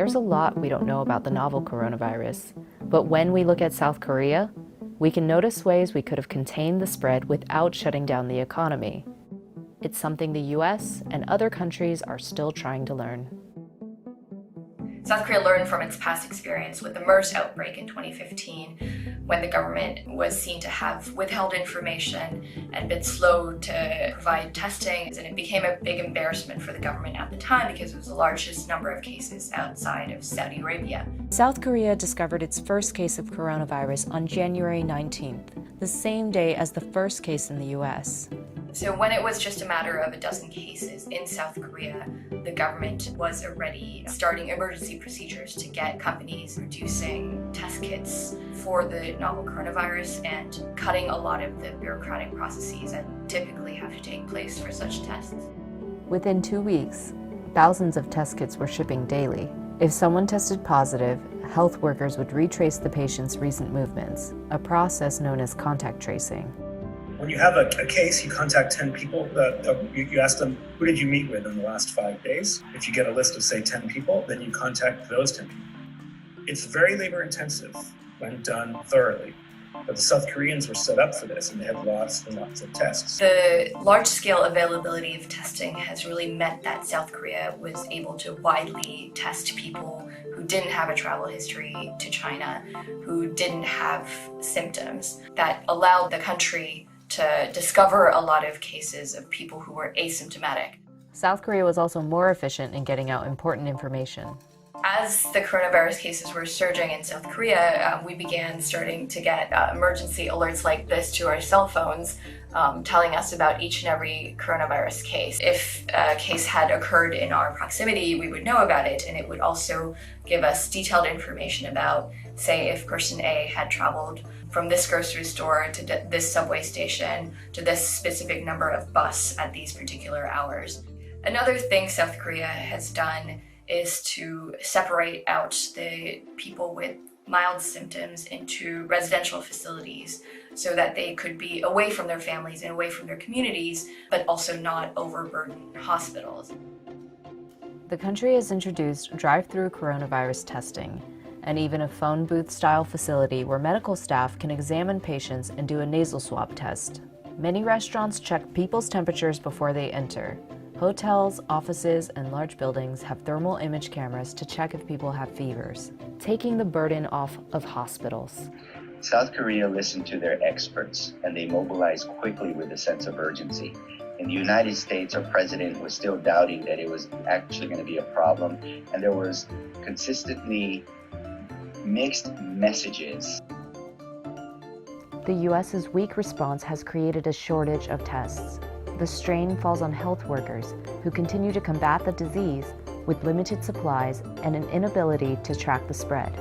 There's a lot we don't know about the novel coronavirus, but when we look at South Korea, we can notice ways we could have contained the spread without shutting down the economy. It's something the US and other countries are still trying to learn. South Korea learned from its past experience with the MERS outbreak in 2015, when the government was seen to have withheld information and been slow to provide testing, and it became a big embarrassment for the government at the time because it was the largest number of cases outside of Saudi Arabia. South Korea discovered its first case of coronavirus on January 19th, the same day as the first case in the US. So when it was just a matter of a dozen cases in South Korea, the government was already starting emergency procedures to get companies producing test kits for the novel coronavirus and cutting a lot of the bureaucratic processes that typically have to take place for such tests. Within 2 weeks, thousands of test kits were shipping daily. If someone tested positive, health workers would retrace the patient's recent movements, a process known as contact tracing. When you have a case, you contact 10 people. You ask them, who did you meet with in the last 5 days? If you get a list of, say, 10 people, then you contact those 10 people. It's very labor intensive when done thoroughly. But the South Koreans were set up for this, and they had lots and lots of tests. The large-scale availability of testing has really meant that South Korea was able to widely test people who didn't have a travel history to China, who didn't have symptoms, that allowed the country to discover a lot of cases of people who were asymptomatic. South Korea was also more efficient in getting out important information. As the coronavirus cases were surging in South Korea, we began starting to get emergency alerts like this to our cell phones, telling us about each and every coronavirus case. If a case had occurred in our proximity, we would know about it, and it would also give us detailed information about, say, if person A had traveled from this grocery store to this subway station to this specific number of bus at these particular hours. Another thing South Korea has done is to separate out the people with mild symptoms into residential facilities so that they could be away from their families and away from their communities, but also not overburden hospitals. The country has introduced drive-through coronavirus testing, and even a phone booth-style facility where medical staff can examine patients and do a nasal swab test. Many restaurants check people's temperatures before they enter. Hotels, offices, and large buildings have thermal image cameras to check if people have fevers, taking the burden off of hospitals. South Korea listened to their experts, and they mobilized quickly with a sense of urgency. In the United States, our president was still doubting that it was actually going to be a problem, and there was consistently mixed messages. The US's weak response has created a shortage of tests. The strain falls on health workers who continue to combat the disease with limited supplies and an inability to track the spread.